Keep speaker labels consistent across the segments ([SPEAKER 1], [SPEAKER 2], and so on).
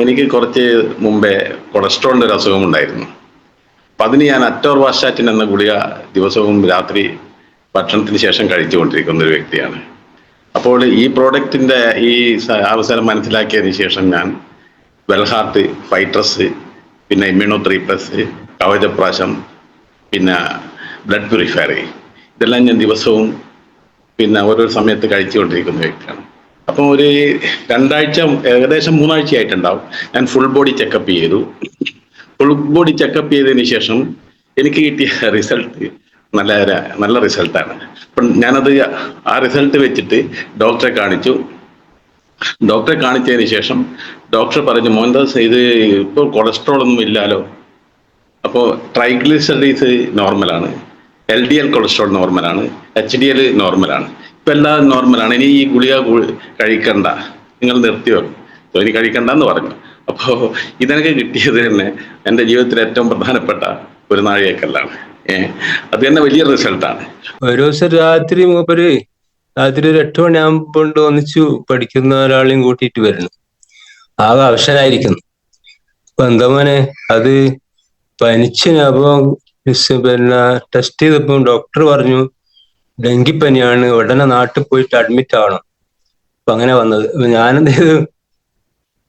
[SPEAKER 1] എനിക്ക് കുറച്ച് മുമ്പേ കൊളസ്ട്രോളിന്റെ ഒരു അസുഖമുണ്ടായിരുന്നു. അപ്പം അതിന് ഞാൻ അറ്റോർവാസ്റ്റാറ്റിൻ എന്ന ഗുളിക ദിവസവും രാത്രി ഭക്ഷണത്തിന് ശേഷം കഴിച്ചുകൊണ്ടിരിക്കുന്ന ഒരു വ്യക്തിയാണ്. അപ്പോൾ ഈ പ്രോഡക്റ്റിന്റെ ഈ അവസരം മനസ്സിലാക്കിയതിന് ശേഷം ഞാൻ വെൽഹാർട്ട്, ഫൈട്രസ്, പിന്നെ ഇമ്മ്യൂണോ 3+, കവചപ്രാശം, പിന്നെ ബ്ലഡ് പ്യൂരിഫയർ, ഇതെല്ലാം ഞാൻ ദിവസവും പിന്നെ ഓരോ സമയത്ത് കഴിച്ചുകൊണ്ടിരിക്കുന്ന വ്യക്തിയാണ്. അപ്പം ഒരു 2 ആഴ്ച, ഏകദേശം 3 ആഴ്ചയായിട്ടുണ്ടാവും, ഞാൻ ഫുൾ ബോഡി ചെക്കപ്പ് ചെയ്തു. ഫുൾ ബോഡി ചെക്കപ്പ് ചെയ്തതിന് ശേഷം എനിക്ക് കിട്ടിയ റിസൾട്ട് നല്ല റിസൾട്ടാണ്. അപ്പം ഞാനത് ആ റിസൾട്ട് വെച്ചിട്ട് ഡോക്ടറെ കാണിച്ചു. ഡോക്ടറെ കാണിച്ചതിന് ശേഷം ഡോക്ടർ പറഞ്ഞു, മോഹൻദാസ് ഇത് ഇപ്പോൾ കൊളസ്ട്രോൾ ഒന്നും ഇല്ലാലോ, അപ്പോൾ ട്രൈഗ്ലിസറൈഡ്സ് നോർമലാണ്, LDL കൊളസ്ട്രോൾ നോർമലാണ്, HDL നോർമലാണ്, ഇപ്പം എല്ലാം നോർമലാണ്, ഇനി ഈ ഗുളിക കഴിക്കണ്ട, നിങ്ങൾ നിർത്തി വെക്കും, ഇനി കഴിക്കണ്ടെന്ന് പറഞ്ഞു. അപ്പോൾ ഇതെനിക്ക് കിട്ടിയത് തന്നെ എൻ്റെ ജീവിതത്തിൽ ഏറ്റവും പ്രധാനപ്പെട്ട ഒരു നാഴികക്കല്ലാണ്. അത് തന്നെ വലിയ റിസൾട്ടാണ്.
[SPEAKER 2] ഒരു ദിവസം രാത്രി ഒരു 8 മണിയാകുമ്പോൾ ഒന്നിച്ചു പഠിക്കുന്ന ഒരാളെയും കൂട്ടിയിട്ട് വരുന്നു. ആകെ അവശനായിരിക്കുന്നു. അപ്പൊ എന്താ മോനെ, അത് പനിച്ചിന്. അപ്പൊ പിന്നെ ടെസ്റ്റ് ചെയ്തപ്പോ ഡോക്ടർ പറഞ്ഞു ഡെങ്കിപ്പനിയാണ്, ഉടനെ നാട്ടിൽ പോയിട്ട് അഡ്മിറ്റ് ആവണം. അപ്പൊ അങ്ങനെ വന്നത്. ഞാനെന്ത് ചെയ്തു,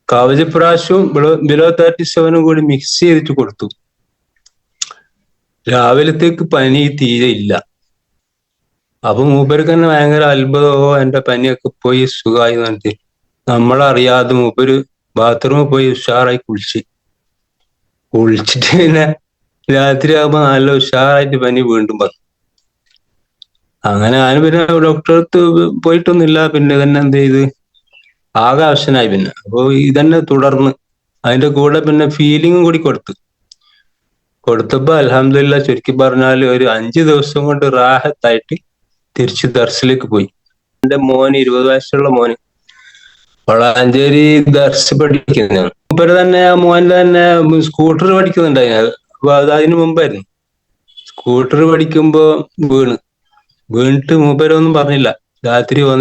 [SPEAKER 2] കവചപ്രാശവും ബിലോ 37 കൂടി മിക്സ് ചെയ്തിട്ട് കൊടുത്തു. രാവിലത്തേക്ക് പനി തീരെ ഇല്ല. അപ്പൊ മൂപ്പർക്ക് തന്നെ ഭയങ്കര അത്ഭുതമോ, എന്റെ പനിയൊക്കെ പോയി സുഖമായി എന്നിട്ട് നമ്മളറിയാതെ മൂപ്പര് ബാത്റൂമിൽ പോയി ഉഷാറായി കുളിച്ചിട്ട് പിന്നെ രാത്രി ആകുമ്പോ നല്ല ഉഷാറായിട്ട് പനി വീണ്ടും വന്നു. അങ്ങനെ ഞാൻ പിന്നെ ഡോക്ടറെ അടുത്ത് പോയിട്ടൊന്നുമില്ല. പിന്നെ തന്നെ എന്ത് ചെയ്ത് ആകെ അവശനായി. പിന്നെ അപ്പൊ ഇതന്നെ തുടർന്ന് അതിന്റെ കൂടെ പിന്നെ ഫീലിങ്ങും കൂടി കൊടുത്തപ്പോ അൽഹംദുലില്ലാ, ചുരുക്കി പറഞ്ഞാൽ ഒരു 5 ദിവസം കൊണ്ട് റാഹത്തായിട്ട് തിരിച്ച് ദർസിലേക്ക് പോയി. എന്റെ മോന് 20 വയസ്സുള്ള മോന് വളാഞ്ചേരി ദർസ് പഠിക്കുന്നതാണ്. മൂപ്പര് തന്നെ, മോന്റെ തന്നെ സ്കൂട്ടർ പഠിക്കുന്നുണ്ടായിരുന്നു. അപ്പൊ അത് അതിന് മുമ്പായിരുന്നു. സ്കൂട്ടർ പഠിക്കുമ്പോ വീണിട്ട് മൂപ്പരൊന്നും പറഞ്ഞില്ല. രാത്രിയാണ്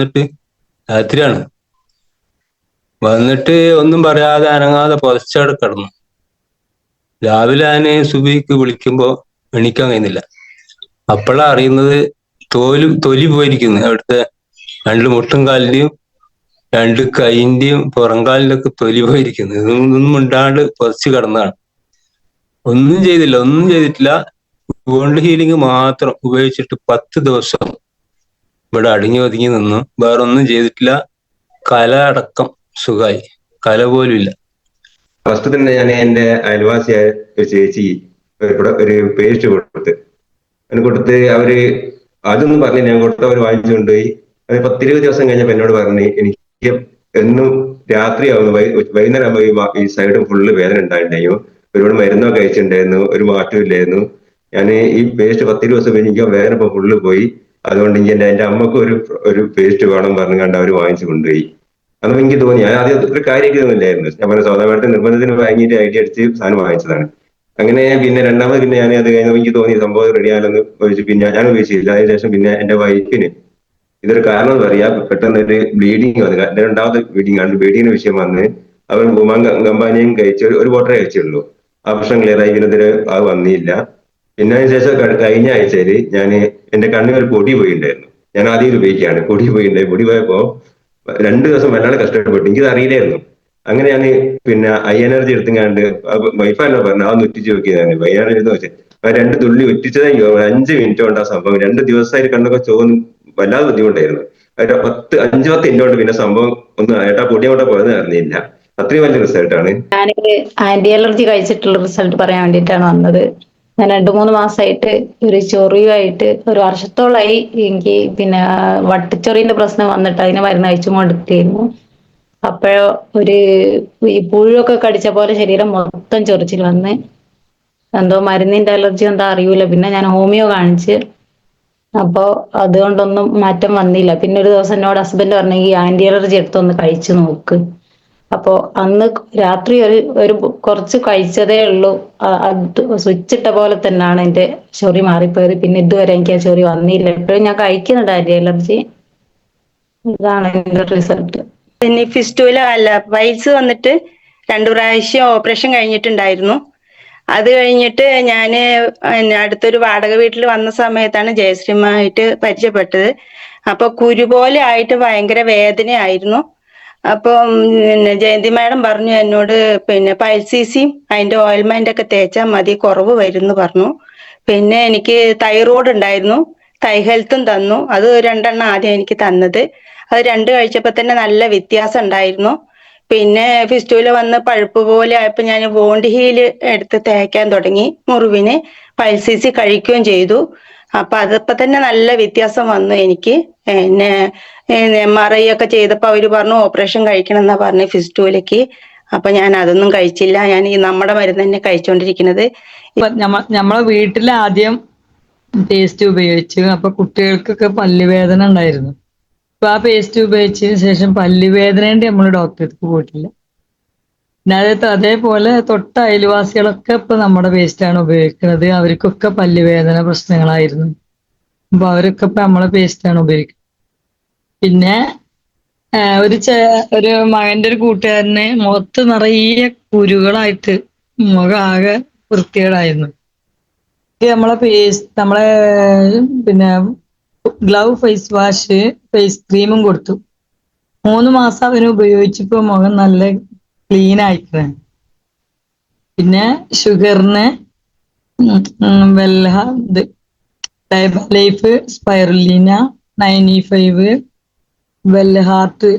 [SPEAKER 2] വന്നിട്ട് ഒന്നും പറയാതെ അനങ്ങാതെ പുതച്ചവിടെ കിടന്നു. രാവിലെ ഞാൻ സുബഹിക്ക് വിളിക്കുമ്പോ എണീക്കാൻ കഴിയുന്നില്ല. അപ്പോഴാ അറിയുന്നത് തൊലി പോയിരിക്കുന്നു. അവിടുത്തെ 2 മുട്ടും കാലിന്റെയും 2 കൈന്റെയും പുറംകാലിന്റെ ഒക്കെ തൊലി പോയിരിക്കുന്നു. ഇതൊന്നും മിണ്ടാണ്ട് പുതച്ച് കിടന്നതാണ്. ഒന്നും ചെയ്തിട്ടില്ല. വോണ്ട് ഹീലിംഗ് മാത്രം ഉപയോഗിച്ചിട്ട് 10 ദിവസം ഇവിടെ അടങ്ങി ഒതുങ്ങി നിന്നു. വേറൊന്നും ചെയ്തിട്ടില്ല. കല അടക്കം സുഖമായി. കല പോലും ഇല്ല.
[SPEAKER 3] ഫസ്റ്റ് തന്നെ ഞാൻ എന്റെ അയൽവാസിയായ ഒരു ചേച്ചി ഒരു പേസ്റ്റ് കൊടുത്ത് അവര് അതൊന്നും പറഞ്ഞ് ഞാൻ കൊടുത്ത് അവർ വാങ്ങിച്ചു കൊണ്ടുപോയി. അത് 10-20 ദിവസം കഴിഞ്ഞപ്പോ എന്നോട് പറഞ്ഞ് എനിക്ക് എന്നും രാത്രിയാവുന്നു, വൈകുന്നേരം ആകുമ്പോൾ ഈ സൈഡ് ഫുള്ള് വേദന ഉണ്ടായിട്ടുണ്ടായിരുന്നു, ഒരുപാട് മരുന്നൊക്കെ കഴിച്ചിട്ടുണ്ടായിരുന്നു, ഒരു മാറ്റവും ഇല്ലായിരുന്നു. ഞാൻ ഈ പേസ്റ്റ് 10 ദിവസം കഴിഞ്ഞ് എനിക്ക് വേദന ഇപ്പൊ ഫുള്ള് പോയി. അതുകൊണ്ട് എന്റെ അമ്മക്ക് ഒരു പേസ്റ്റ് വേണം പറഞ്ഞു കണ്ട് അവർ വാങ്ങിച്ചു കൊണ്ടുപോയി. അന്ന് എനിക്ക് തോന്നി, ഞാൻ ആദ്യം ഒരു കാര്യമൊന്നുമില്ലായിരുന്നു. ഞാൻ പറഞ്ഞ സ്വന്തമായിട്ട് നിർബന്ധത്തിന് വാങ്ങിയിട്ട് ഐഡിയ അടിച്ച് സാധനം വാങ്ങിച്ചതാണ്. അങ്ങനെ പിന്നെ രണ്ടാമത് പിന്നെ ഞാൻ അത് കഴിഞ്ഞപ്പോൾ എനിക്ക് തോന്നി സംഭവം റെഡിയാണെന്ന് ചോദിച്ചു. പിന്നെ ഞാൻ ഉപയോഗിച്ചില്ല. അതിനുശേഷം പിന്നെ എന്റെ വൈഫിന് ഇതൊരു കാരണം എന്ന് പറയാ, പെട്ടെന്ന് ഒരു ബ്ലീഡിങ് വന്നു. 2ാമത് ബ്ലീഡിങ്ങിന് വിഷയം വന്ന് അവർ കമ്പാനിയും കഴിച്ച് ഒരു ബോട്ടർ കഴിച്ചുള്ളൂ. ആ പ്രശ്നം ക്ലിയർ ആയി. പിന്നെ ഇതിന് അത് വന്നില്ല. പിന്നെ അതിനുശേഷം കഴിഞ്ഞ ആഴ്ചയില് ഞാൻ എന്റെ കണ്ണിൽ ഒരു പൊടി പോയിണ്ടായിരുന്നു. ഞാൻ ആദ്യം ഉപയോഗിക്കുകയാണ്. പൊടി പോയപ്പോ 2 ദിവസം വല്ലാതെ കഷ്ടപ്പെട്ടു. എനിക്കിത് അറിയില്ലായിരുന്നു. അങ്ങനെ ഞാൻ പിന്നെ ഐ എനർജി എടുത്തുങ്ങാണ്ട് വൈഫാണോ പറഞ്ഞു അതൊന്ന് ഉറ്റിച്ച് നോക്കിയതാണ്. വൈകാണെന്ന് വെച്ചാൽ 2 തുള്ളി ഉറ്റിച്ചതായി 5 മിനിറ്റ് കൊണ്ട് ആ സംഭവം 2 ദിവസമായിട്ട് കണ്ണൊക്കെ ചോന്ന് വല്ലാതെ ബുദ്ധിമുട്ടായിരുന്നു. 5-10 മിനിറ്റ് കൊണ്ട് പിന്നെ സംഭവം ഒന്ന് പൊടി കൊണ്ട് പോയെന്ന് അറിഞ്ഞില്ല. അത്രയും വലിയ റിസൾട്ടാണ്.
[SPEAKER 4] ഞാനൊരു ആന്റി അലർജി കഴിച്ചിട്ടുള്ള റിസൾട്ട് പറയാൻ വേണ്ടിയിട്ടാണ് വന്നത്. ഞാൻ 2-3 മാസമായിട്ട് ഒരു ചൊറിയുമായിട്ട് 1 വർഷത്തോളമായി എനിക്ക് പിന്നെ വട്ടിച്ചൊറിന്റെ പ്രശ്നം വന്നിട്ട് അതിന് മരുന്ന് കഴിച്ചുകൊണ്ടിരിക്കുന്നു. അപ്പോഴോ ഈ പുഴുവൊക്കെ കടിച്ച പോലെ ശരീരം മൊത്തം ചൊറിച്ചിൽ വന്ന്, എന്തോ മരുന്നിന്റെ അലർജി എന്താ അറിയൂല. പിന്നെ ഞാൻ ഹോമിയോ കാണിച്ച്, അപ്പോ അതുകൊണ്ടൊന്നും മാറ്റം വന്നില്ല. പിന്നെ ഒരു ദിവസം എന്നോട് ഹസ്ബൻഡ് പറഞ്ഞു ഈ ആന്റി അലർജി എടുത്തൊന്ന് കഴിച്ചു നോക്ക്. അപ്പോ അന്ന് രാത്രി ഒരു കുറച്ച് കഴിച്ചതേ ഉള്ളൂ. സ്വിച്ച് ഇട്ട പോലെ തന്നെയാണ് എന്റെ ചൊറി മാറിപ്പോയത്. പിന്നെ ഇതുവരെ എനിക്ക് ആ ചൊറി വന്നില്ല. എപ്പോഴും ഞാൻ കഴിക്കുന്നുണ്ട് ആന്റി അലർജി. ഇതാണ് എന്റെ റിസൾട്ട്.
[SPEAKER 5] പിന്നെ ഫിസ്റ്റുല അല്ല പൈൽസ് വന്നിട്ട് 2 പ്രാവശ്യം ഓപ്പറേഷൻ കഴിഞ്ഞിട്ടുണ്ടായിരുന്നു. അത് കഴിഞ്ഞിട്ട് ഞാന് അടുത്തൊരു വാടക വീട്ടിൽ വന്ന സമയത്താണ് ജയശ്രീമായിട്ട് പരിചയപ്പെട്ടത്. അപ്പൊ കുരു പോലെ ആയിട്ട് ഭയങ്കര വേദനയായിരുന്നു. അപ്പം ജയന്തി മാഡം പറഞ്ഞു എന്നോട് പൾസീസിയും അതിന്റെ ഓയിൽമെന്റ് ഒക്കെ തേച്ചാൽ മതി, കുറവ് വരുന്നു പറഞ്ഞു. പിന്നെ എനിക്ക് തൈറോയ്ഡ് ഉണ്ടായിരുന്നു, തൈ ഹെൽത്തും തന്നു. അത് 2 ആദ്യം എനിക്ക് തന്നത്. അത് 2 കഴിച്ചപ്പോ തന്നെ നല്ല വ്യത്യാസം ഉണ്ടായിരുന്നു. പിന്നെ ഫിസ്റ്റൂല വന്ന് പഴുപ്പ് പോലെ ആയപ്പോ ഞാൻ വോണ്ട് ഹീല് എടുത്ത് തേക്കാൻ തുടങ്ങി. മുറിവിന് പൾസീസി കഴിക്കുകയും ചെയ്തു. അപ്പൊ അതിപ്പോ തന്നെ നല്ല വ്യത്യാസം വന്നു എനിക്ക്. പിന്നെ MRI ഒക്കെ ചെയ്തപ്പോ അവര് പറഞ്ഞു ഓപ്പറേഷൻ കഴിക്കണം എന്നാ പറഞ്ഞു ഫിസ്റ്റൂലക്ക്. അപ്പൊ ഞാൻ അതൊന്നും കഴിച്ചില്ല. ഞാൻ ഈ നമ്മുടെ മരുന്ന് തന്നെ കഴിച്ചുകൊണ്ടിരിക്കുന്നത്.
[SPEAKER 6] നമ്മളെ വീട്ടിൽ ആദ്യം പേസ്റ്റ് ഉപയോഗിച്ചു. അപ്പൊ കുട്ടികൾക്കൊക്കെ പല്ലുവേദന ഉണ്ടായിരുന്നു. അപ്പൊ ആ പേസ്റ്റ് ഉപയോഗിച്ചതിന് ശേഷം പല്ലുവേദനേന്റെ നമ്മൾ ഡോക്ടർക്ക് പോയിട്ടില്ല. അതേപോലെ തൊട്ട അയൽവാസികളൊക്കെ ഇപ്പൊ നമ്മുടെ പേസ്റ്റാണ് ഉപയോഗിക്കുന്നത്. അവർക്കൊക്കെ പല്ലുവേദന പ്രശ്നങ്ങളായിരുന്നു. അപ്പൊ അവരൊക്കെ ഇപ്പൊ നമ്മളെ പേസ്റ്റാണ് ഉപയോഗിക്കുന്നത്. പിന്നെ ഒരു മകന്റെ ഒരു കൂട്ടുകാരന് മുഖത്ത് നിറയെ കുരുകളായിട്ട് മുഖം ആകെ വൃത്തികേടായിരുന്നു. നമ്മളെ പിന്നെ ഗ്ലൗ ഫേസ് വാഷ്, ഫേസ് ക്രീമും കൊടുത്തു. 3 മാസം അവന് ഉപയോഗിച്ചപ്പോ മുഖം നല്ല ക്ലീൻ ആയിട്ടാണ്. പിന്നെ ഷുഗറിന് ലൈഫ് സ്പൈറുലിന 95, ഹാർട്ട്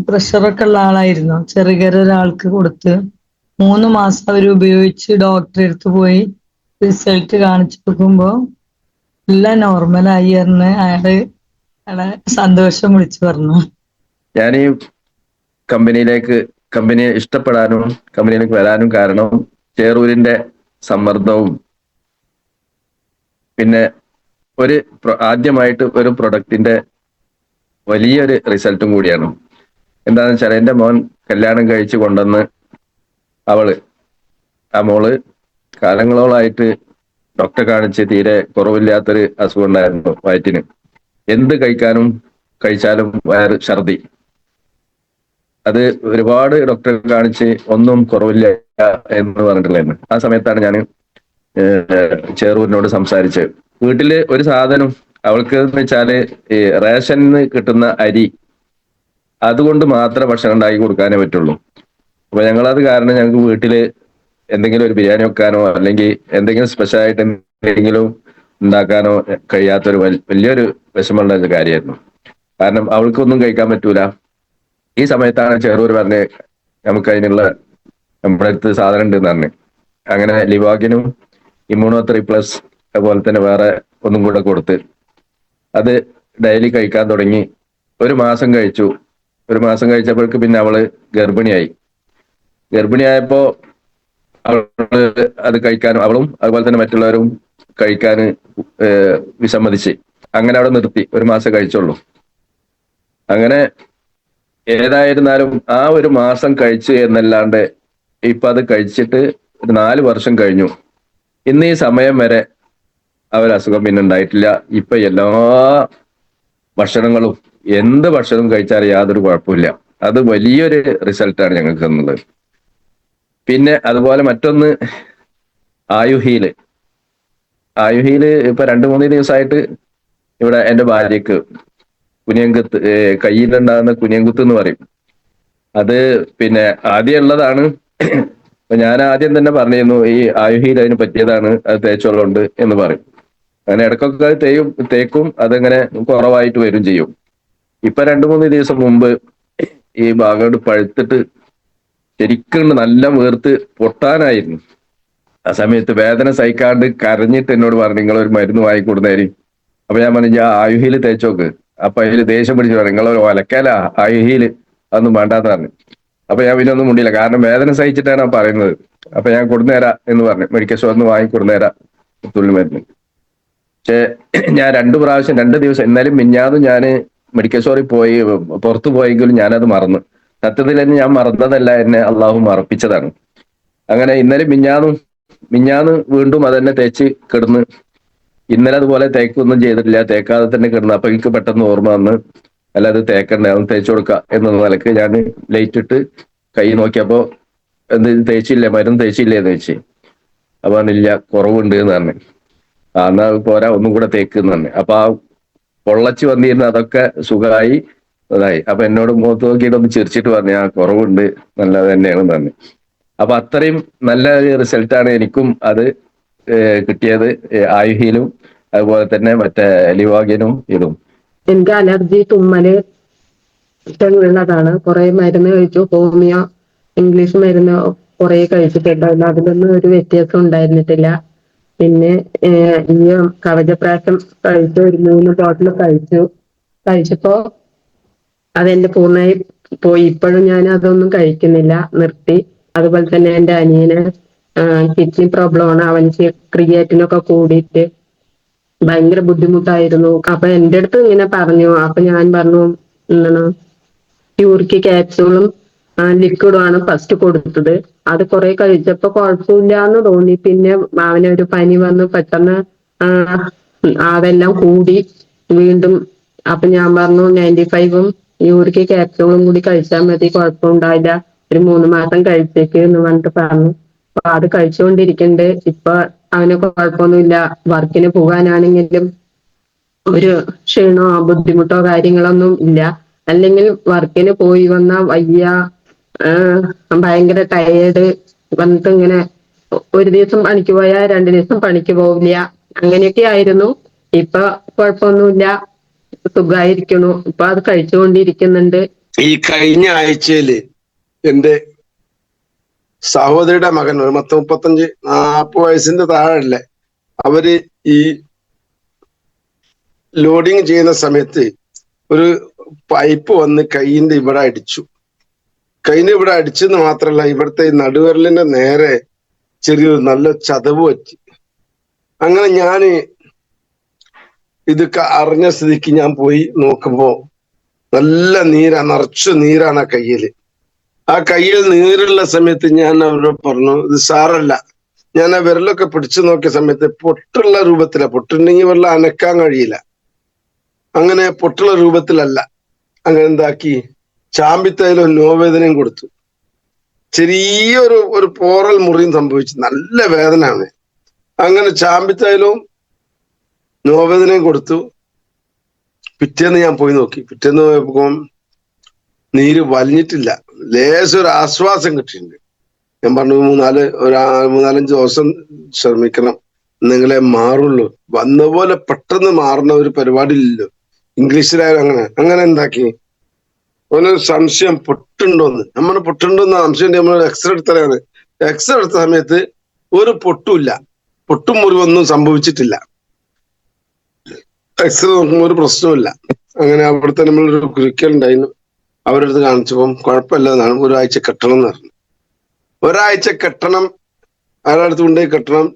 [SPEAKER 6] പ്രഷറൊക്കെ ഉള്ള ആളായിരുന്നു. ചെറുകര ഒരാൾക്ക് കൊടുത്ത് 3 മാസം അവർ ഉപയോഗിച്ച് ഡോക്ടറെ അടുത്ത് പോയി റിസൾട്ട് കാണിച്ചു നോക്കുമ്പോ എല്ലാം നോർമലായി എന്ന് അയാളെ സന്തോഷം വിളിച്ചു പറഞ്ഞു.
[SPEAKER 3] ഞാൻ ഈ കമ്പനിയെ ഇഷ്ടപ്പെടാനും കമ്പനിയിലേക്ക് വരാനും കാരണം ചേറൂരിന്റെ സമ്മർദ്ദവും പിന്നെ ആദ്യമായിട്ട് ഒരു പ്രൊഡക്റ്റിന്റെ വലിയൊരു റിസൾട്ടും കൂടിയാണ്. എന്താണെന്ന് വെച്ചാൽ എൻ്റെ മോൻ കല്യാണം കഴിച്ച് കൊണ്ടുവന്ന് ആ മോള് കാലങ്ങളോളായിട്ട് ഡോക്ടറെ കാണിച്ച് തീരെ കുറവില്ലാത്തൊരു അസുഖം ഉണ്ടായിരുന്നു വയറ്റിന്. എന്ത് കഴിച്ചാലും വയറ് ഛർദി. അത് ഒരുപാട് ഡോക്ടറെ കാണിച്ച് ഒന്നും കുറവില്ല എന്ന് പറഞ്ഞിട്ടുണ്ടായിരുന്നു. ആ സമയത്താണ് ഞാൻ ചേറൂരിനോട് സംസാരിച്ചത്. വീട്ടില് ഒരു സാധനം അവൾക്ക് എന്ന് വെച്ചാല് ഈ റേഷനിന്ന് കിട്ടുന്ന അരി അതുകൊണ്ട് മാത്രമേ ഭക്ഷണം ഉണ്ടാക്കി കൊടുക്കാനേ പറ്റുള്ളൂ. അപ്പൊ ഞങ്ങളത് കാരണം ഞങ്ങൾക്ക് വീട്ടില് എന്തെങ്കിലും ഒരു ബിരിയാണി വെക്കാനോ അല്ലെങ്കിൽ എന്തെങ്കിലും സ്പെഷ്യലായിട്ട് എന്തെങ്കിലും ഉണ്ടാക്കാനോ കഴിയാത്തൊരു വലിയൊരു വിഷമമുള്ള ഒരു കാര്യമായിരുന്നു. കാരണം അവൾക്കൊന്നും കഴിക്കാൻ പറ്റൂല. ഈ സമയത്താണ് ചെറൂർ പറഞ്ഞ് നമുക്ക് അതിനുള്ള നമ്മുടെ അടുത്ത് സാധനം ഉണ്ടെന്ന് പറഞ്ഞ്. അങ്ങനെ ലിവാഗിനും Immuno3+, അതുപോലെ തന്നെ വേറെ ഒന്നും കൂടെ കൊടുത്ത് അത് ഡെയിലി കഴിക്കാൻ തുടങ്ങി. 1 മാസം കഴിച്ചു. 1 മാസം കഴിച്ചപ്പോഴേക്ക് പിന്നെ അവള് ഗർഭിണിയായപ്പോ അവള് അത് കഴിക്കാനും അവളും അതുപോലെ തന്നെ മറ്റുള്ളവരും കഴിക്കാൻ വിസമ്മതിച്ച് അങ്ങനെ അവിടെ നിർത്തി. 1 മാസം കഴിച്ചുള്ളൂ. അങ്ങനെ ഏതായിരുന്നാലും ആ 1 മാസം കഴിച്ചു എന്നല്ലാണ്ട് ഇപ്പൊ അത് കഴിച്ചിട്ട് 4 വർഷം കഴിഞ്ഞു. ഇന്ന് ഈ സമയം വരെ അസുഖം പിന്നെ ഉണ്ടായിട്ടില്ല. ഇപ്പൊ എല്ലാ ഭക്ഷണങ്ങളും എന്ത് ഭക്ഷണം കഴിച്ചാലും യാതൊരു കുഴപ്പമില്ല. അത് വലിയൊരു റിസൾട്ടാണ് ഞങ്ങൾക്ക് തന്നത്. പിന്നെ അതുപോലെ മറ്റൊന്ന് ആയുഹീല് ഇപ്പൊ 2-3 ദിവസമായിട്ട് ഇവിടെ എൻ്റെ ഭാര്യക്ക് കുനിയങ്കുത്ത്, കയ്യിലുണ്ടാകുന്ന കുനിയങ്കുത്ത് എന്ന് പറയും. അത് പിന്നെ ആദ്യം ഉള്ളതാണ്. അപ്പൊ ഞാൻ ആദ്യം തന്നെ പറഞ്ഞിരുന്നു ഈ ആയുഹീൽ അതിന് പറ്റിയതാണ്, അത് തേച്ചോളുണ്ട് എന്ന് പറയും. അങ്ങനെ ഇടയ്ക്കൊക്കെ തേക്കും, അതങ്ങനെ കുറവായിട്ട് വരും ചെയ്യും. ഇപ്പൊ 2-3 ദിവസം മുമ്പ് ഈ ഭാഗം പഴുത്തിട്ട് ശരിക്കും നല്ല വീർത്ത് പൊട്ടാനായിരുന്നു. ആ സമയത്ത് വേദന സഹിക്കാണ്ട് കരഞ്ഞിട്ട് എന്നോട് പറഞ്ഞു നിങ്ങളൊരു മരുന്ന് വാങ്ങിക്കൊടുന്നേരി. അപ്പൊ ഞാൻ പറഞ്ഞു ഞാൻ ആയുഹീല് തേച്ചോക്ക്. അപ്പൊ അതിൽ ദേഷ്യം പിടിച്ചു പറഞ്ഞു നിങ്ങളൊരു ഒലക്കല ആയുഹീല് അതൊന്നും വേണ്ടാന്ന് പറഞ്ഞു. അപ്പൊ ഞാൻ പിന്നെ ഒന്നും മുണ്ടില്ല, കാരണം വേദന സഹിച്ചിട്ടാണ് ആ പറയുന്നത്. അപ്പൊ ഞാൻ കൊടുന്നേരാ എന്ന് പറഞ്ഞു, മെഡിക്കൽ സ്റ്റോറിൽ നിന്ന് വാങ്ങിക്കൊടുന്നേരാ തുള്ളി മരുന്ന്. പക്ഷെ ഞാൻ 2 പ്രാവശ്യം 2 ദിവസം എന്നാലും മിഞ്ഞാന്നും ഞാൻ മെഡിക്കൽ സ്റ്റോറിൽ പോയി പുറത്തു പോയെങ്കിലും ഞാനത് മറന്നു. സത്യത്തിൽ തന്നെ ഞാൻ മറന്നതല്ല, എന്നെ അള്ളാഹു മറപ്പിച്ചതാണ്. അങ്ങനെ ഇന്നലെ മിഞ്ഞാന്ന് വീണ്ടും അതന്നെ തേച്ച് കിടന്ന്. ഇന്നലെ അതുപോലെ തേക്കൊന്നും ചെയ്തിട്ടില്ല, തേക്കാതെ തന്നെ കിടന്നു. അപ്പൊ എനിക്ക് പെട്ടെന്ന് ഓർമ്മ വന്ന് അല്ല അത് തേക്കണ്ടേ, അതൊന്ന് തേച്ചു കൊടുക്കുക എന്നുള്ള നിലക്ക് ഞാൻ ലൈറ്റ് ഇട്ട് കൈ നോക്കിയപ്പോ
[SPEAKER 7] എന്ത് തേച്ചില്ലേ, മരുന്ന് തേച്ചില്ലേ എന്ന് വെച്ച്. അപ്പൊ പറഞ്ഞില്ല, കുറവുണ്ട് എന്ന് പറഞ്ഞു. എന്നാ പോരാ, ഒന്നും കൂടെ തേക്ക് എന്ന് പറഞ്ഞു. അപ്പൊ ആ പൊള്ളച്ച് വന്നിരുന്ന അതൊക്കെ സുഖമായി അതായി. അപ്പൊ എന്നോട് മുഖത്ത് നോക്കിയിട്ട് ഒന്ന് ചിരിച്ചിട്ട് പറഞ്ഞു, ആ കുറവുണ്ട്, നല്ലത് തന്നെയാണെന്ന് പറഞ്ഞു. അപ്പൊ അത്രയും നല്ല റിസൾട്ടാണ് എനിക്കും അത് കിട്ടിയത്. ആയുഹീലും അതുപോലെ തന്നെ മറ്റേ ലിവാഗിനും ഇതും.
[SPEAKER 8] എനിക്ക് അലർജി, തുമ്മല് ഉള്ളതാണ്. കുറെ മരുന്ന് കഴിച്ചു, ഹോമിയോ, ഇംഗ്ലീഷ് മരുന്ന് കുറെ കഴിച്ചിട്ടുണ്ടായിരുന്നു. അതിലൊന്നും ഒരു വ്യത്യാസം ഉണ്ടായിരുന്നിട്ടില്ല. പിന്നെ ഈ കവചപ്രാശം കഴിച്ചു, ഒരു 3 ബോട്ടിൽ കഴിച്ചപ്പോ അതെന്റെ പൂർണ്ണമായി പോയി. ഇപ്പോഴും ഞാൻ അതൊന്നും കഴിക്കുന്നില്ല, നിർത്തി. അതുപോലെ തന്നെ എന്റെ അനിയന് കിഡ്നി പ്രോബ്ലം ആണ്. അവനിക്ക് ക്രിയാറ്റിനൊക്കെ കൂടിയിട്ട് ഭയങ്കര ബുദ്ധിമുട്ടായിരുന്നു. അപ്പൊ എന്റെ അടുത്ത് ഇങ്ങനെ പറഞ്ഞു. അപ്പൊ ഞാൻ പറഞ്ഞു, എന്താണ് യൂറിക് ക്യാപ്സ്യൂളും ലിക്വിഡും ആണ് ഫസ്റ്റ് കൊടുത്തത്. അത് കുറെ കഴിച്ചപ്പോ കുഴപ്പമില്ലാന്ന് തോന്നി. പിന്നെ അവനൊരു പനി വന്ന് പെട്ടെന്ന് അതെല്ലാം കൂടി വീണ്ടും. അപ്പൊ ഞാൻ പറഞ്ഞു 95ഉം യൂറിക് ക്യാപ്സ്യൂളും കൂടി കഴിച്ചാൽ മതി, കുഴപ്പമുണ്ടാവില്ല, ഒരു 3 മാസം കഴിച്ചേക്ക് എന്ന് പറഞ്ഞിട്ട് പറഞ്ഞു. അപ്പൊ അത് കഴിച്ചുകൊണ്ടിരിക്കുന്നുണ്ട്. ഇപ്പൊ അവന് കുഴപ്പമൊന്നുമില്ല. വർക്കിന് പോകാനാണെങ്കിലും ഒരു ക്ഷീണോ ബുദ്ധിമുട്ടോ കാര്യങ്ങളൊന്നും ഇല്ല. അല്ലെങ്കിൽ വർക്കിന് പോയി വന്ന വയ്യ, ഭയങ്കര ടയേർഡ് വന്നിട്ട് ഇങ്ങനെ ഒരു ദിവസം പണിക്ക് പോയാൽ 2 ദിവസം പണിക്ക് പോവില്ല, അങ്ങനെയൊക്കെ ആയിരുന്നു. ഇപ്പൊ കുഴപ്പമൊന്നുമില്ല, സുഖമായിരിക്കണു. ഇപ്പൊ അത് കഴിച്ചുകൊണ്ടിരിക്കുന്നുണ്ട്.
[SPEAKER 9] ഈ കഴിഞ്ഞ ആഴ്ചയില് എന്റെ സഹോദരിയുടെ മകൻ, ഒരു 35-40 വയസ്സിന്റെ താഴെ, അവര് ഈ ലോഡിങ് ചെയ്യുന്ന സമയത്ത് ഒരു പൈപ്പ് വന്ന് കൈയിന്റെ ഇവിടെ അടിച്ചു. കൈയിന്റെ ഇവിടെ അടിച്ചെന്ന് മാത്രല്ല, ഇവിടുത്തെ ഈ നടുവിരലിന്റെ നേരെ ചെറിയൊരു നല്ല ചതവ് പറ്റി. അങ്ങനെ ഞാന് ഇതൊക്കെ അറിഞ്ഞ സ്ഥിതിക്ക് ഞാൻ പോയി നോക്കുമ്പോ നല്ല നിറച്ചു നീരാണ് ആ കയ്യില്. ആ കയ്യിൽ നീരുള്ള സമയത്ത് ഞാൻ അവരോട് പറഞ്ഞു, ഇത് സാറല്ല. ഞാൻ ആ വിരലൊക്കെ പിടിച്ചു നോക്കിയ സമയത്ത് പൊട്ടുള്ള രൂപത്തില. പൊട്ടുണ്ടെങ്കിൽ വെള്ളം അനക്കാൻ കഴിയില്ല. അങ്ങനെ പൊട്ടുള്ള രൂപത്തിലല്ല. അങ്ങനെ എന്താക്കി, ചാമ്പിത്തൈലും നോവേദനയും കൊടുത്തു. ചെറിയൊരു പോറൽ മുറിയും സംഭവിച്ചു. നല്ല വേദനയാണ്. അങ്ങനെ ചാമ്പിത്തൈലവും നോവേദനയും കൊടുത്തു. പിറ്റേന്ന് ഞാൻ പോയി നോക്കി. പിറ്റേന്ന് പോയപ്പോ നീര് വലിഞ്ഞിട്ടില്ല. ലേശം ഒരു ആശ്വാസം കിട്ടിയിട്ടുണ്ട്. ഞാൻ പറഞ്ഞു, 3-4-5 ദിവസം ശ്രമിക്കണം, നിങ്ങളെ മാറുള്ളൂ. വന്ന പോലെ പെട്ടെന്ന് മാറുന്ന ഒരു പരിപാടി ഇല്ലല്ലോ. ഇംഗ്ലീഷിലായാലും അങ്ങനെ എന്താക്കി, ഒരു സംശയം പൊട്ടുണ്ടോന്ന്. നമ്മൾ പൊട്ടുണ്ടോന്ന് സംശയം നമ്മൾ എക്സ്റേ എടുത്തതാണ്. എക്സ്റേ എടുത്ത സമയത്ത് ഒരു പൊട്ടുമില്ല, പൊട്ടും മുറിവൊന്നും സംഭവിച്ചിട്ടില്ല. എക്സ്റേ നോക്കുമ്പോൾ ഒരു പ്രശ്നമില്ല. അങ്ങനെ അവിടുത്തെ നമ്മളൊരു ഗുരുക്കലുണ്ടായിരുന്നു, അവരുടെ അടുത്ത് കാണിച്ചപ്പം കുഴപ്പമില്ല എന്നാണ്. 1 ആഴ്ച കെട്ടണം എന്ന് പറഞ്ഞു. 1 ആഴ്ച കെട്ടണം, അയാളുടെ അടുത്ത് കൊണ്ടുപോയി കെട്ടണം.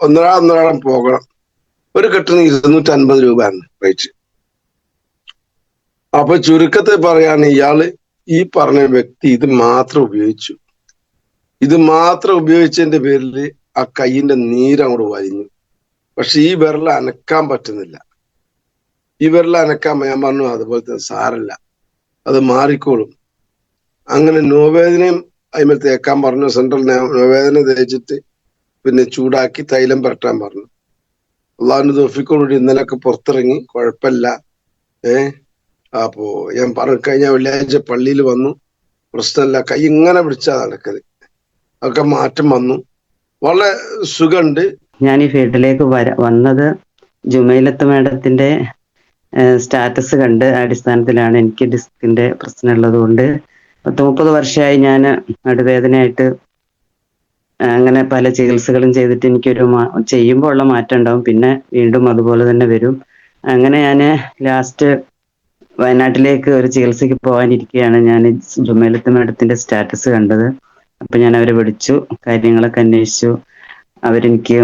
[SPEAKER 9] ഒന്നരാടം പോകണം. ഒരു കെട്ടിന് 250 രൂപയാണ് റേറ്റ്. അപ്പൊ ചുരുക്കത്തെ പറയാണ്, ഇയാള് ഈ പറഞ്ഞ വ്യക്തി ഇത് മാത്രം ഉപയോഗിച്ചു. ഇത് മാത്രം ഉപയോഗിച്ചതിന്റെ പേരിൽ ആ കൈയിന്റെ നീരങ്ങോട്ട് വലിഞ്ഞു. പക്ഷെ ഈ വിരൽ അനക്കാൻ പറ്റുന്നില്ല. ഈ വിരൽ അനക്കാൻ ഞാൻ പറഞ്ഞു, അതുപോലെ തന്നെ സാരല്ല, അത് മാറിക്കോളും. അങ്ങനെ നോവേദനയും അതിമേൽ തേക്കാൻ പറഞ്ഞു. സെൻട്രൽ നോവേദന തേച്ചിട്ട് പിന്നെ ചൂടാക്കി തൈലം പുരട്ടാൻ പറഞ്ഞു. അള്ളാഹുവിന്റെ തൗഫീഖോടുകൂടി ഇന്നലെയൊക്കെ പുറത്തിറങ്ങി, കുഴപ്പമില്ല. അപ്പോ ഞാൻ പറഞ്ഞു, കഴിഞ്ഞ വെള്ളിയാഴ്ച പള്ളിയിൽ വന്നു, പ്രശ്നമല്ല. കൈ ഇങ്ങനെ പിടിച്ചാ നടക്കല്. ഒക്കെ മാറ്റം വന്നു, വളരെ സുഖമുണ്ട്.
[SPEAKER 10] ഞാൻ ഈ ഫീൽഡിലേക്ക് വന്നത് ജുമൈലത്ത് മാഡത്തിന്റെ സ്റ്റാറ്റസ് കണ്ട് അടിസ്ഥാനത്തിലാണ്. എനിക്ക് ഡിസ്കിന്റെ പ്രശ്നമുള്ളത് കൊണ്ട് 30 വർഷമായി ഞാൻ നടുവേദനയായിട്ട് അങ്ങനെ പല ചികിത്സകളും ചെയ്തിട്ട് എനിക്കൊരു ചെയ്യുമ്പോൾ ഉള്ള മാറ്റം ഉണ്ടാവും, പിന്നെ വീണ്ടും അതുപോലെ തന്നെ വരും. അങ്ങനെ ഞാൻ ലാസ്റ്റ് വയനാട്ടിലേക്ക് ഒരു ചികിത്സയ്ക്ക് പോകാനിരിക്കുകയാണ്. ഞാൻ ജുമൈലത്ത് മാഡത്തിന്റെ സ്റ്റാറ്റസ് കണ്ടത്. അപ്പൊ ഞാൻ അവരെ വിളിച്ചു, കാര്യങ്ങളൊക്കെ അന്വേഷിച്ചു. അവരെനിക്ക്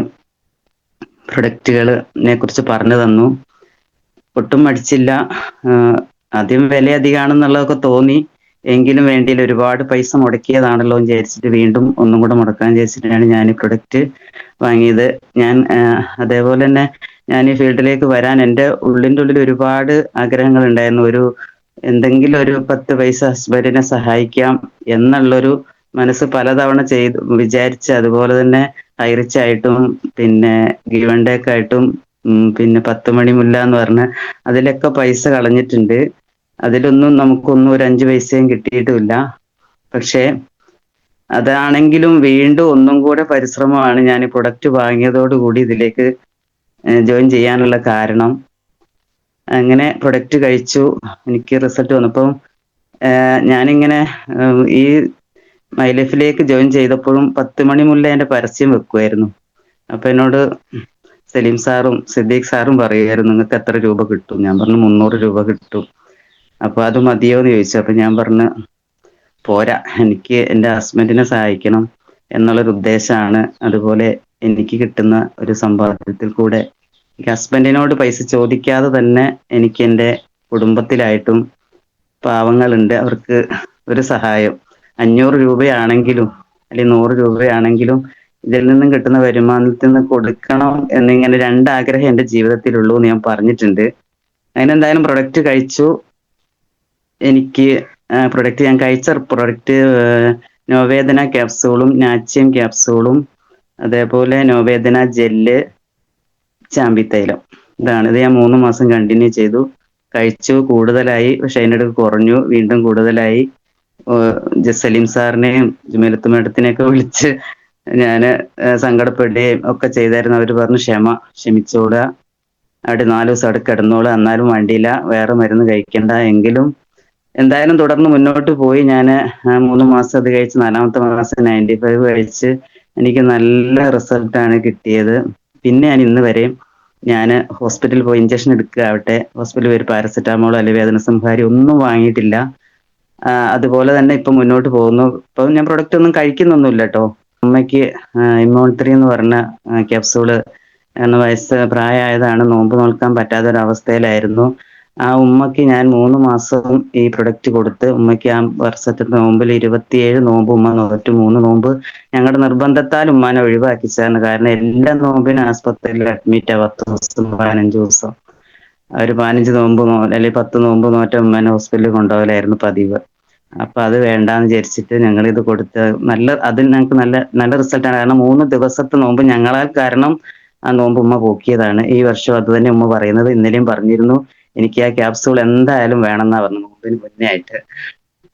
[SPEAKER 10] പ്രൊഡക്റ്റുകളെ കുറിച്ച് പറഞ്ഞു തന്നു. ഒട്ടും മടിച്ചില്ല. ആദ്യം വില അധികമാണെന്നുള്ളതൊക്കെ തോന്നി, എങ്കിലും വേണ്ടിയില്ല, ഒരുപാട് പൈസ മുടക്കിയതാണല്ലോ എന്ന് വിചാരിച്ചിട്ട് വീണ്ടും ഒന്നും കൂടെ മുടക്കാൻ വിചാരിച്ചിട്ടാണ് ഞാൻ ഈ പ്രൊഡക്റ്റ് വാങ്ങിയത്. ഞാൻ അതേപോലെ തന്നെ ഞാൻ ഈ ഫീൽഡിലേക്ക് വരാൻ എൻ്റെ ഉള്ളിൻ്റെ ഉള്ളിൽ ഒരുപാട് ആഗ്രഹങ്ങൾ ഉണ്ടായിരുന്നു. എന്തെങ്കിലും ഒരു 10 പൈസ ഹസ്ബൻഡിനെ സഹായിക്കാം എന്നുള്ളൊരു മനസ്സ് പലതവണ വിചാരിച്ച് അതുപോലെ തന്നെ ഹൈറിച്ച് ആയിട്ടും പിന്നെ ഗിവണ്ടേക്ക് ആയിട്ടും പിന്നെ 10 മണി മുല്ല എന്ന് പറഞ്ഞ് അതിലൊക്കെ പൈസ കളഞ്ഞിട്ടുണ്ട്. അതിലൊന്നും നമുക്കൊന്നും ഒരു 5 പൈസയും കിട്ടിയിട്ടുമില്ല. പക്ഷേ അതാണെങ്കിലും വീണ്ടും ഒന്നും കൂടെ പരിശ്രമമാണ് ഞാൻ ഈ പ്രൊഡക്റ്റ് വാങ്ങിയതോടുകൂടി ഇതിലേക്ക് ജോയിൻ ചെയ്യാനുള്ള കാരണം. അങ്ങനെ പ്രൊഡക്റ്റ് കഴിച്ചു, എനിക്ക് റിസൾട്ട് വന്നപ്പം ഞാനിങ്ങനെ ഈ മൈ ലൈഫിലേക്ക് ജോയിൻ ചെയ്തപ്പോഴും 10 മണി മുല്ലേന്റെ പരസ്യം വെക്കുമായിരുന്നു. അപ്പൊ എന്നോട് സലീം സാറും സിദ്ദീഖ് സാറും പറയുമായിരുന്നു, നിങ്ങൾക്ക് എത്ര രൂപ കിട്ടും? ഞാൻ പറഞ്ഞു 300 രൂപ കിട്ടും. അപ്പൊ അത് മതിയോ എന്ന് ചോദിച്ചു. അപ്പൊ ഞാൻ പറഞ്ഞു പോരാ, എനിക്ക് എൻ്റെ ഹസ്ബൻഡിനെ സഹായിക്കണം എന്നുള്ളൊരു ഉദ്ദേശമാണ്. അതുപോലെ എനിക്ക് കിട്ടുന്ന ഒരു സമ്പാദ്യത്തിൽ കൂടെ എനിക്ക് ഹസ്ബൻഡിനോട് പൈസ ചോദിക്കാതെ തന്നെ എനിക്ക് എൻ്റെ കുടുംബത്തിലായിട്ടും പാവങ്ങളുണ്ട്, അവർക്ക് ഒരു സഹായം 500 രൂപയാണെങ്കിലും അല്ലെങ്കിൽ 100 രൂപയാണെങ്കിലും ഇതിൽ നിന്നും കിട്ടുന്ന വരുമാനത്തിൽ നിന്ന് കൊടുക്കണം എന്നിങ്ങനെ 2 ആഗ്രഹം എൻ്റെ ജീവിതത്തിലുള്ളൂ എന്ന് ഞാൻ പറഞ്ഞിട്ടുണ്ട്. അതിനെന്തായാലും പ്രൊഡക്റ്റ് കഴിച്ചു. എനിക്ക് ഞാൻ കഴിച്ച പ്രൊഡക്റ്റ് നോവേദന ക്യാപ്സൂളും നാച്ചിയം ക്യാപ്സൂളും അതേപോലെ നോവേദന ജെല്ല് ചാമ്പി തൈലം, ഇത് ഞാൻ 3 മാസം കണ്ടിന്യൂ ചെയ്തു. കഴിച്ചു, കൂടുതലായി. പക്ഷെ അതിൻ്റെ ഇടയ്ക്ക് കുറഞ്ഞു, വീണ്ടും കൂടുതലായി. സലീം സാറിനെയും ജുമൈലത്ത് മേഡത്തിനെയൊക്കെ വിളിച്ച് ഞാൻ സങ്കടപ്പെടുകയും ഒക്കെ ചെയ്തായിരുന്നു. അവർ പറഞ്ഞു ക്ഷമിച്ചോളുക, അവിടെ 4 ദിവസം അവിടെ കിടന്നോളുക, എന്നാലും വേണ്ടിയില്ല, വേറെ മരുന്ന് കഴിക്കണ്ട. എങ്കിലും എന്തായാലും തുടർന്ന് മുന്നോട്ട് പോയി. ഞാൻ 3 മാസം അത് കഴിച്ച് 4ാമത്തെ മാസം 95 കഴിച്ച് എനിക്ക് നല്ല റിസൾട്ടാണ് കിട്ടിയത്. പിന്നെ ഞാൻ ഇന്ന് വരെയും ഞാൻ ഹോസ്പിറ്റലിൽ പോയി ഇഞ്ചക്ഷൻ എടുക്കുകയാവട്ടെ, ഹോസ്പിറ്റലിൽ ഒരു പാരസെറ്റാമോളോ അല്ലെങ്കിൽ വേദന സംഹാരി ഒന്നും വാങ്ങിയിട്ടില്ല. അതുപോലെ തന്നെ ഇപ്പം മുന്നോട്ട് പോകുന്നു. ഇപ്പം ഞാൻ പ്രൊഡക്റ്റ് ഒന്നും കഴിക്കുന്നൊന്നുമില്ല കേട്ടോ. അമ്മയ്ക്ക് ഇമ്മ്യൂൺ3 എന്ന് പറഞ്ഞ ക്യാപ്സൂള് പ്രായമായതാണ്, നോമ്പ് നോൽക്കാൻ പറ്റാത്തൊരവസ്ഥയിലായിരുന്നു. ആ ഉമ്മയ്ക്ക് ഞാൻ 3 മാസവും ഈ പ്രൊഡക്റ്റ് കൊടുത്ത് ഉമ്മയ്ക്ക് ആ വർഷത്തെ നോമ്പിൽ 27 നോമ്പ് ഉമ്മ നോറ്റു. 3 നോമ്പ് ഞങ്ങളുടെ നിർബന്ധത്താൽ ഉമ്മാനെ ഒഴിവാക്കിച്ചാണ്. കാരണം എല്ലാ നോമ്പിനും ആസ്പത്രിയിൽ അഡ്മിറ്റ് 10 ദിവസം 15 ദിവസം ഒരു 15 നോമ്പ് അല്ലെങ്കിൽ 10 നോമ്പ് നോറ്റ ഉമ്മാനെ ഹോസ്പിറ്റലിൽ കൊണ്ടുപോകലായിരുന്നു പതിവ്. അപ്പൊ അത് വേണ്ടാന്ന് വിചാരിച്ചിട്ട് ഞങ്ങൾ ഇത് കൊടുത്ത് അതിൽ ഞങ്ങൾക്ക് നല്ല റിസൾട്ടാണ്. കാരണം 3 ദിവസത്തെ നോമ്പ് ഞങ്ങളാൽ കാരണം ആ നോമ്പ് ഉമ്മ പോക്കിയതാണ്. ഈ വർഷം അത് തന്നെ ഉമ്മ പറയുന്നത്. ഇന്നലെയും പറഞ്ഞിരുന്നു എനിക്ക് ആ ക്യാപ്സൂൾ എന്തായാലും വേണമെന്നാ പറഞ്ഞു നോമ്പിന് മുന്നേ ആയിട്ട്.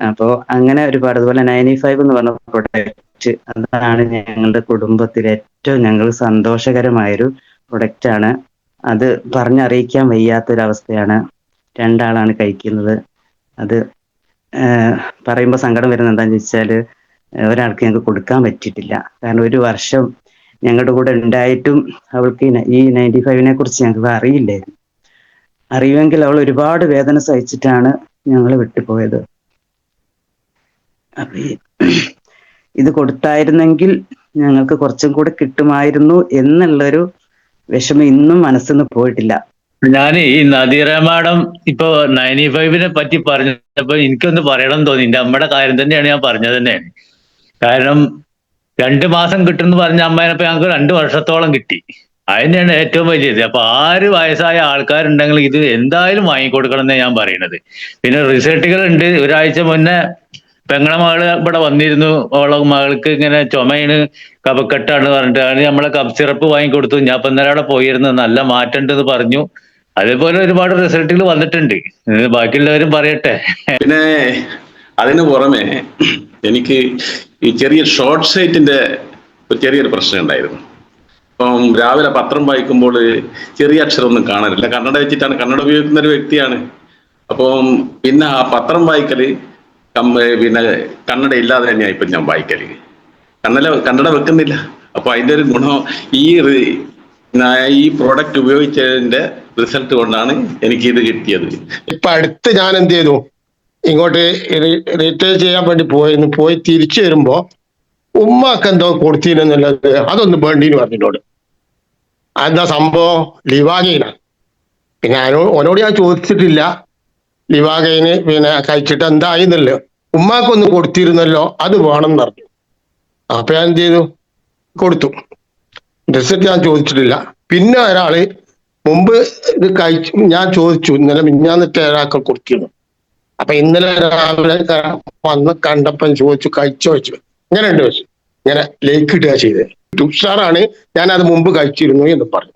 [SPEAKER 10] അപ്പോ അങ്ങനെ ഒരുപാട്. അതുപോലെ 95 എന്ന് പറഞ്ഞ പ്രൊഡക്റ്റ്, അതാണ് ഞങ്ങളുടെ കുടുംബത്തിൽ ഏറ്റവും ഞങ്ങൾക്ക് സന്തോഷകരമായൊരു പ്രൊഡക്റ്റ് ആണ്. അത് പറഞ്ഞറിയിക്കാൻ വയ്യാത്തൊരവസ്ഥയാണ്. 2 ആളാണ് കഴിക്കുന്നത്. അത് പറയുമ്പോൾ സങ്കടം വരുന്നത് എന്താണെന്ന് വെച്ചാൽ ഒരാൾക്ക് ഞങ്ങൾക്ക് കൊടുക്കാൻ പറ്റിയിട്ടില്ല. കാരണം 1 വർഷം ഞങ്ങളുടെ കൂടെ ഉണ്ടായിട്ടും അവൾക്ക് ഈ 95നെ കുറിച്ച് ഞങ്ങൾക്ക് അറിയില്ലായിരുന്നു. അറിയുമെങ്കിൽ അവൾ ഒരുപാട് വേദന സഹിച്ചിട്ടാണ് ഞങ്ങൾ വിട്ടുപോയത്. അപ്പൊ ഇത് കൊടുത്തായിരുന്നെങ്കിൽ ഞങ്ങൾക്ക് കുറച്ചും കൂടെ കിട്ടുമായിരുന്നു എന്നുള്ളൊരു വിഷമം ഇന്നും മനസ്സിൽ നിന്ന് പോയിട്ടില്ല.
[SPEAKER 11] ഞാൻ ഈ നദീറ മാഡം ഇപ്പൊ 95നെ പറ്റി പറഞ്ഞപ്പോ എനിക്കൊന്ന് പറയണം തോന്നി. എന്റെ അമ്മയുടെ കാര്യം തന്നെയാണ് ഞാൻ പറഞ്ഞത് തന്നെയാണ്. കാരണം 2 മാസം കിട്ടുമെന്ന് പറഞ്ഞ അമ്മേനപ്പോ ഞങ്ങൾക്ക് 2 വർഷത്തോളം കിട്ടി. അതിനെയാണ് ഏറ്റവും വലിയത്. അപ്പൊ 6 വയസ്സായ ആൾക്കാരുണ്ടെങ്കിൽ ഇത് എന്തായാലും വാങ്ങിക്കൊടുക്കണം എന്നേ ഞാൻ പറയണത്. പിന്നെ റിസൾട്ടുകൾ ഉണ്ട്. ഒരാഴ്ച മുന്നേ പെങ്ങളെ മകള് ഇവിടെ വന്നിരുന്നു. ഓളെ മകൾക്ക് ഇങ്ങനെ ചുമയാണ്, കഫക്കെട്ടാണ് പറഞ്ഞിട്ട് നമ്മളെ കഫ് സിറപ്പ് വാങ്ങിക്കൊടുത്തു. ഞാൻ ഇപ്പൊ ഇന്നലെ അവിടെ പോയിരുന്നു, നല്ല മാറ്റം ഉണ്ടെന്ന് പറഞ്ഞു. അതേപോലെ ഒരുപാട് റിസൾട്ടുകൾ വന്നിട്ടുണ്ട്. ബാക്കിയുള്ളവരും പറയട്ടെ.
[SPEAKER 1] പിന്നെ അതിന് പുറമെ എനിക്ക് ഈ ചെറിയ ഷോർട്ട് സൈറ്റിന്റെ ചെറിയൊരു പ്രശ്നം ഉണ്ടായിരുന്നു. ഇപ്പം രാവിലെ പത്രം വായിക്കുമ്പോൾ ചെറിയ അക്ഷരമൊന്നും കാണാനില്ല. കന്നഡ വെച്ചിട്ടാണ്, കന്നഡ ഉപയോഗിക്കുന്ന ഒരു വ്യക്തിയാണ്. അപ്പം പിന്നെ ആ പത്രം വായിക്കല് പിന്നെ കന്നഡ ഇല്ലാതെ തന്നെയാണ് ഇപ്പം ഞാൻ വായിക്കല്. കന്നഡ വെക്കുന്നില്ല. അപ്പൊ അതിന്റെ ഒരു ഗുണം ഈ പ്രോഡക്റ്റ് ഉപയോഗിച്ചതിന്റെ റിസൾട്ട് കൊണ്ടാണ് എനിക്ക് ഇത് കിട്ടിയത്.
[SPEAKER 12] ഇപ്പൊ അടുത്ത് ഞാൻ എന്ത് ചെയ്തു, ഇങ്ങോട്ട് റീറ്റെയിൽ ചെയ്യാൻ വേണ്ടി പോയി തിരിച്ചു വരുമ്പോ ഉമ്മക്ക് എന്തോ കൊടുത്തിരുന്നുള്ളത് അതൊന്ന് വേണ്ടിന്ന് പറഞ്ഞിട്ടോട്. എന്താ സംഭവം? ലിവാഗൈനാണ്. പിന്നെ ഓനോട് ഞാൻ ചോദിച്ചിട്ടില്ല ലിവാഗൈന് പിന്നെ കഴിച്ചിട്ട് എന്തായിന്നല്ലോ. ഉമ്മാക്കൊന്ന് കൊടുത്തിരുന്നല്ലോ, അത് വേണം എന്ന് പറഞ്ഞു. അപ്പൊ ഞാൻ എന്ത് ചെയ്തു, കൊടുത്തു. റിസൾട്ട് ഞാൻ ചോദിച്ചിട്ടില്ല. പിന്നെ ഒരാള് മുമ്പ് ഇത് കഴിച്ചു, ഞാൻ ചോദിച്ചു ഇന്നലെ മിഞ്ഞാന്നിട്ട് ഒരാൾക്ക് കൊടുത്തിരുന്നു. അപ്പൊ ഇന്നലെ രാവിലെ വന്ന് കണ്ടപ്പം ചോദിച്ചു കഴിച്ചോ വെച്ചു. ഇങ്ങനെ ഉണ്ട് പക്ഷെ ഇങ്ങനെ ലേക്ക് ഇടുക ചെയ്തത് ഉഷാറാണ്, ഞാൻ അത് മുമ്പ് കഴിച്ചിരുന്നു എന്ന് പറഞ്ഞു.